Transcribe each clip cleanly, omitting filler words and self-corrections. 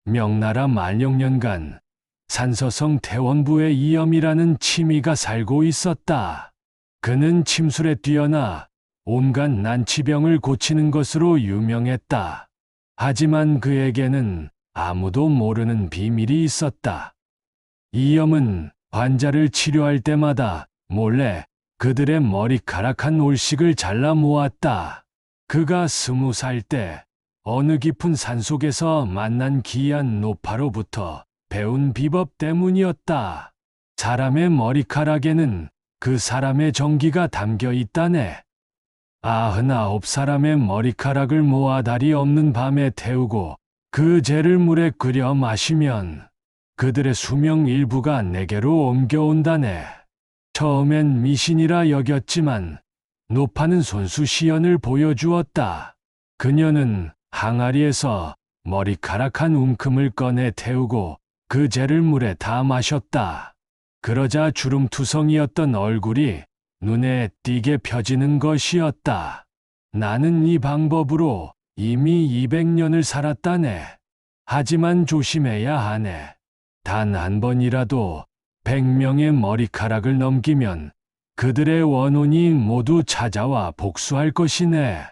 명나라 만영년간 산서성 태원부에 이염이라는 치미가 살고 있었다. 그는 침술에 뛰어나 온갖 난치병을 고치는 것으로 유명했다. 하지만 그에게는 아무도 모르는 비밀이 있었다. 이염은 환자를 치료할 때마다 몰래 그들의 머리카락 한 올씩을 잘라 모았다. 그가 20살 때 어느 깊은 산속에서 만난 기이한 노파로부터 배운 비법 때문이었다. 사람의 머리카락에는 그 사람의 정기가 담겨 있다네. 99사람의 머리카락을 모아 달이 없는 밤에 태우고 그 재를 물에 끓여 마시면 그들의 수명 일부가 내게로 옮겨온다네. 처음엔 미신이라 여겼지만 노파는 손수 시연을 보여주었다. 그녀는 항아리에서 머리카락 한 움큼을 꺼내 태우고 그 재를 물에 다 마셨다. 그러자 주름투성이었던 얼굴이 눈에 띄게 펴지는 것이었다. 나는 이 방법으로 이미 200년을 살았다네. 하지만 조심해야 하네. 단 한 번이라도 100명의 머리카락을 넘기면 그들의 원혼이 모두 찾아와 복수할 것이네.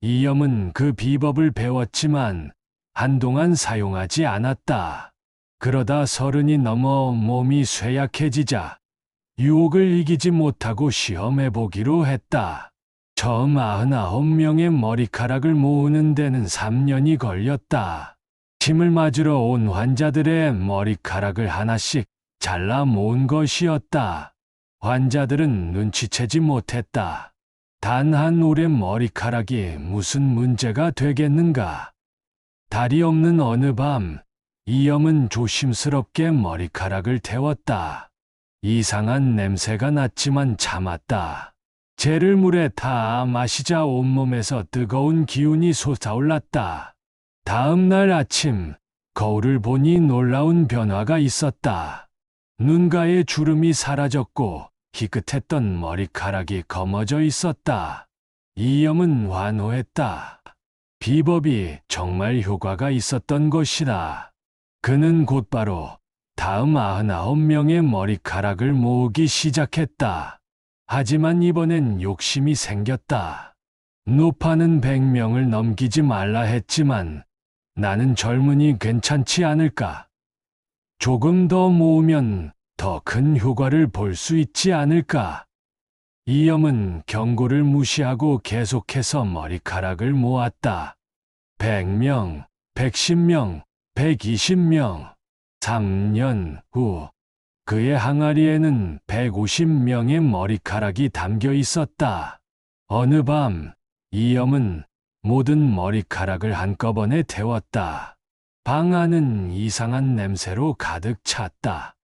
이염은 그 비법을 배웠지만 한동안 사용하지 않았다. 그러다 30이 넘어 몸이 쇠약해지자 유혹을 이기지 못하고 시험해보기로 했다. 처음 99명의 머리카락을 모으는 데는 3년이 걸렸다. 침을 맞으러 온 환자들의 머리카락을 하나씩 잘라 모은 것이었다. 환자들은 눈치채지 못했다. 단 한 올의 머리카락이 무슨 문제가 되겠는가. 달이 없는 어느 밤, 이염은 조심스럽게 머리카락을 태웠다. 이상한 냄새가 났지만 참았다. 재를 물에 타 마시자 온몸에서 뜨거운 기운이 솟아올랐다. 다음 날 아침, 거울을 보니 놀라운 변화가 있었다. 눈가의 주름이 사라졌고 희끗했던 머리카락이 검어져 있었다. 이염은 환호했다. 비법이 정말 효과가 있었던 것이다. 그는 곧바로 다음 99명의 머리카락을 모으기 시작했다. 하지만 이번엔 욕심이 생겼다. 노파는 100명을 넘기지 말라 했지만 나는 젊으니 괜찮지 않을까? 조금 더 모으면 더 큰 효과를 볼 수 있지 않을까? 이염은 경고를 무시하고 계속해서 머리카락을 모았다. 100명, 110명, 120명. 3년 후 그의 항아리에는 150명의 머리카락이 담겨 있었다. 어느 밤 이염은 모든 머리카락을 한꺼번에 태웠다. 방 안은 이상한 냄새로 가득 찼다.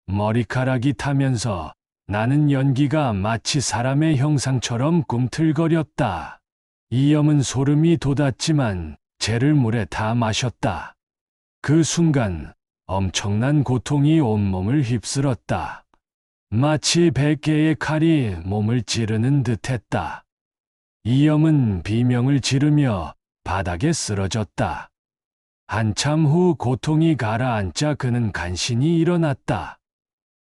머리카락이 타면서 나는 연기가 마치 사람의 형상처럼 꿈틀거렸다. 이염은 소름이 돋았지만 재를 물에 다 마셨다. 그 순간 엄청난 고통이 온몸을 휩쓸었다. 마치 100개의 칼이 몸을 찌르는 듯했다. 이염은 비명을 지르며 바닥에 쓰러졌다. 한참 후 고통이 가라앉자 그는 간신히 일어났다.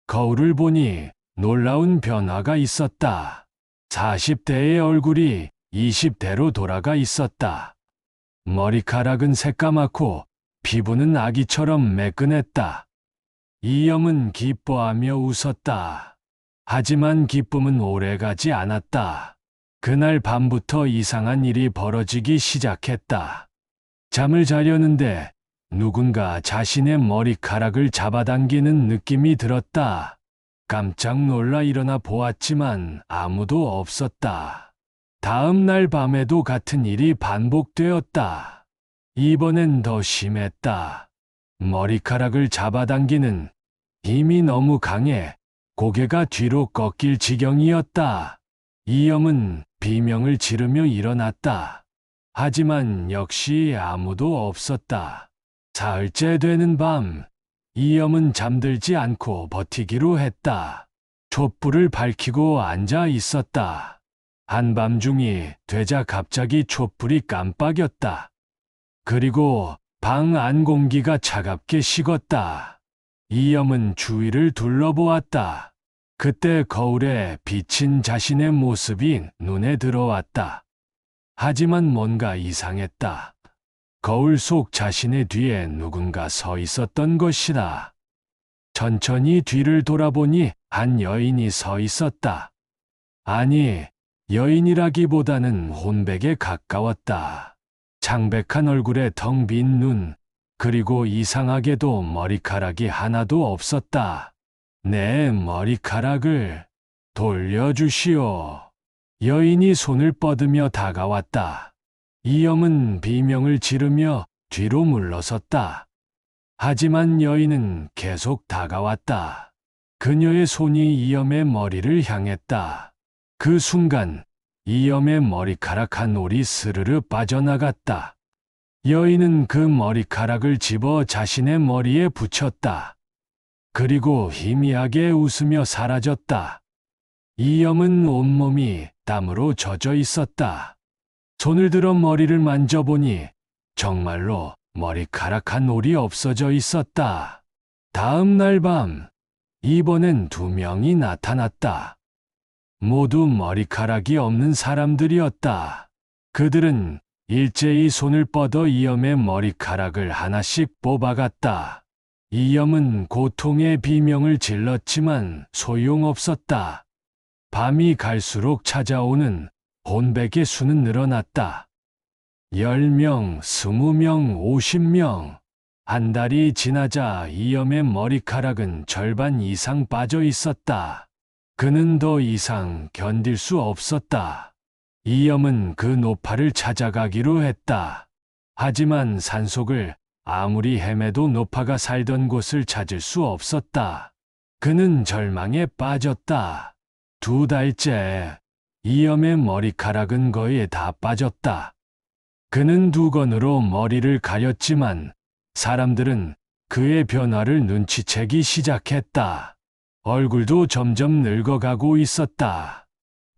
거울을 보니 놀라운 변화가 있었다. 40대의 얼굴이 20대로 돌아가 있었다. 머리카락은 새까맣고 피부는 아기처럼 매끈했다. 이염은 기뻐하며 웃었다. 하지만 기쁨은 오래가지 않았다. 그날 밤부터 이상한 일이 벌어지기 시작했다. 잠을 자려는데 누군가 자신의 머리카락을 잡아당기는 느낌이 들었다. 깜짝 놀라 일어나 보았지만 아무도 없었다. 다음 날 밤에도 같은 일이 반복되었다. 이번엔 더 심했다. 머리카락을 잡아당기는 힘이 너무 강해 고개가 뒤로 꺾일 지경이었다. 이염은 비명을 지르며 일어났다. 하지만 역시 아무도 없었다. 사흘째 되는 밤, 이염은 잠들지 않고 버티기로 했다. 촛불을 밝히고 앉아 있었다. 한밤중이 되자 갑자기 촛불이 깜빡였다. 그리고 방 안 공기가 차갑게 식었다. 이염은 주위를 둘러보았다. 그때 거울에 비친 자신의 모습이 눈에 들어왔다. 하지만 뭔가 이상했다. 거울 속 자신의 뒤에 누군가 서 있었던 것이다. 천천히 뒤를 돌아보니 한 여인이 서 있었다. 아니, 여인이라기보다는 혼백에 가까웠다. 창백한 얼굴에 텅 빈 눈, 그리고 이상하게도 머리카락이 하나도 없었다. 내 머리카락을 돌려주시오. 여인이 손을 뻗으며 다가왔다. 이염은 비명을 지르며 뒤로 물러섰다. 하지만 여인은 계속 다가왔다. 그녀의 손이 이염의 머리를 향했다. 그 순간 이염의 머리카락 한 올이 스르르 빠져나갔다. 여인은 그 머리카락을 집어 자신의 머리에 붙였다. 그리고 희미하게 웃으며 사라졌다. 이염은 온몸이 땀으로 젖어 있었다. 손을 들어 머리를 만져보니 정말로 머리카락 한 올이 없어져 있었다. 다음 날 밤, 이번엔 2명이 나타났다. 모두 머리카락이 없는 사람들이었다. 그들은 일제히 손을 뻗어 이염의 머리카락을 하나씩 뽑아갔다. 이염은 고통의 비명을 질렀지만 소용없었다. 밤이 갈수록 찾아오는 혼백의 수는 늘어났다. 10명, 20명, 50명. 한 달이 지나자 이염의 머리카락은 절반 이상 빠져 있었다. 그는 더 이상 견딜 수 없었다. 이염은 그 노파를 찾아가기로 했다. 하지만 산속을 아무리 헤매도 노파가 살던 곳을 찾을 수 없었다. 그는 절망에 빠졌다. 2달째 이염의 머리카락은 거의 다 빠졌다. 그는 두건으로 머리를 가렸지만 사람들은 그의 변화를 눈치채기 시작했다. 얼굴도 점점 늙어가고 있었다.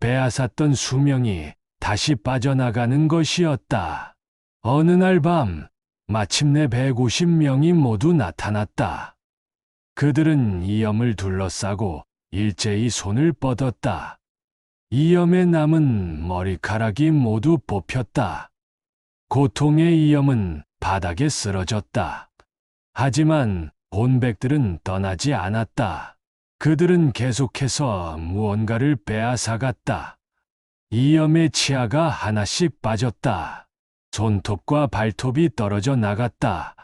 빼앗았던 수명이 다시 빠져나가는 것이었다. 어느 날 밤, 마침내 150명이 모두 나타났다. 그들은 이염을 둘러싸고 일제히 손을 뻗었다. 이염에 남은 머리카락이 모두 뽑혔다. 고통의 이염은 바닥에 쓰러졌다. 하지만 혼백들은 떠나지 않았다. 그들은 계속해서 무언가를 빼앗아갔다. 이염의 치아가 하나씩 빠졌다. 손톱과 발톱이 떨어져 나갔다.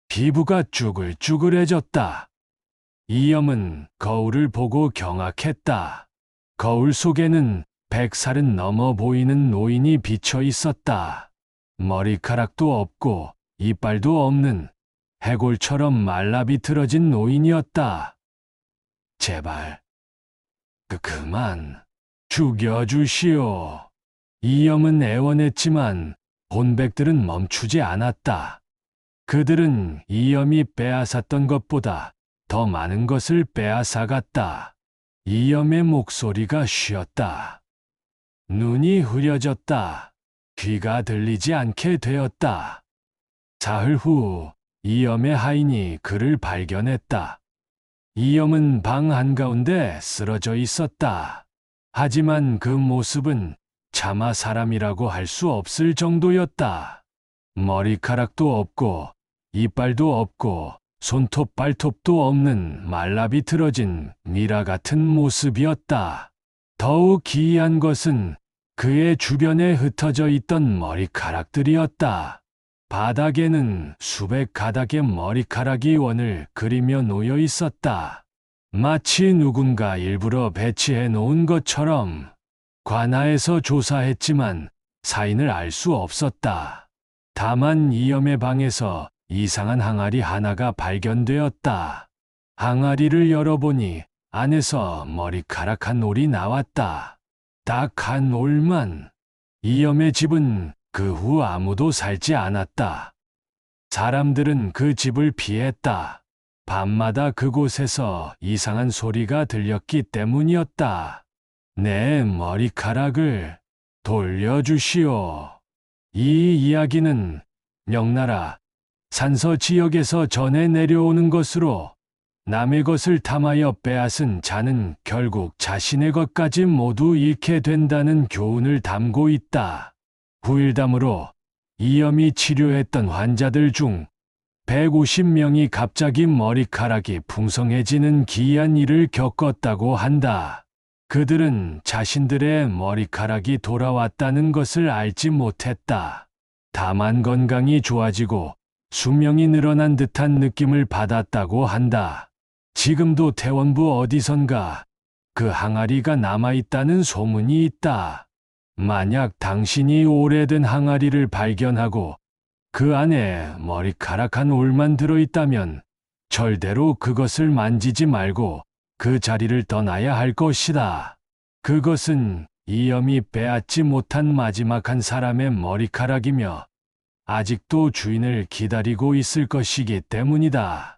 피부가 쭈글쭈글해졌다. 이염은 거울을 보고 경악했다. 거울 속에는 100살은 넘어 보이는 노인이 비쳐 있었다. 머리카락도 없고 이빨도 없는 해골처럼 말라비틀어진 노인이었다. 제발, 그만 죽여주시오. 이염은 애원했지만 혼백들은 멈추지 않았다. 그들은 이염이 빼앗았던 것보다 더 많은 것을 빼앗아갔다. 이염의 목소리가 쉬었다. 눈이 흐려졌다. 귀가 들리지 않게 되었다. 사흘 후 이염의 하인이 그를 발견했다. 이염은 방 한가운데 쓰러져 있었다. 하지만 그 모습은 차마 사람이라고 할 수 없을 정도였다. 머리카락도 없고 이빨도 없고 손톱 발톱도 없는 말라비틀어진 미라 같은 모습이었다. 더욱 기이한 것은 그의 주변에 흩어져 있던 머리카락들이었다. 바닥에는 수백 가닥의 머리카락이 원을 그리며 놓여 있었다. 마치 누군가 일부러 배치해 놓은 것처럼. 관아에서 조사했지만 사인을 알 수 없었다. 다만 이염의 방에서 이상한 항아리 하나가 발견되었다. 항아리를 열어보니 안에서 머리카락 한 올이 나왔다. 딱 한 올만. 이염의 집은 그 후 아무도 살지 않았다. 사람들은 그 집을 피했다. 밤마다 그곳에서 이상한 소리가 들렸기 때문이었다. 내 머리카락을 돌려주시오. 이 이야기는 명나라 산서 지역에서 전해 내려오는 것으로 남의 것을 탐하여 빼앗은 자는 결국 자신의 것까지 모두 잃게 된다는 교훈을 담고 있다. 후일담으로 이염이 치료했던 환자들 중 150명이 갑자기 머리카락이 풍성해지는 기이한 일을 겪었다고 한다. 그들은 자신들의 머리카락이 돌아왔다는 것을 알지 못했다. 다만 건강이 좋아지고 수명이 늘어난 듯한 느낌을 받았다고 한다. 지금도 태원부 어디선가 그 항아리가 남아있다는 소문이 있다. 만약 당신이 오래된 항아리를 발견하고 그 안에 머리카락 한 올만 들어있다면 절대로 그것을 만지지 말고 그 자리를 떠나야 할 것이다. 그것은 이염이 빼앗지 못한 마지막 한 사람의 머리카락이며 아직도 주인을 기다리고 있을 것이기 때문이다.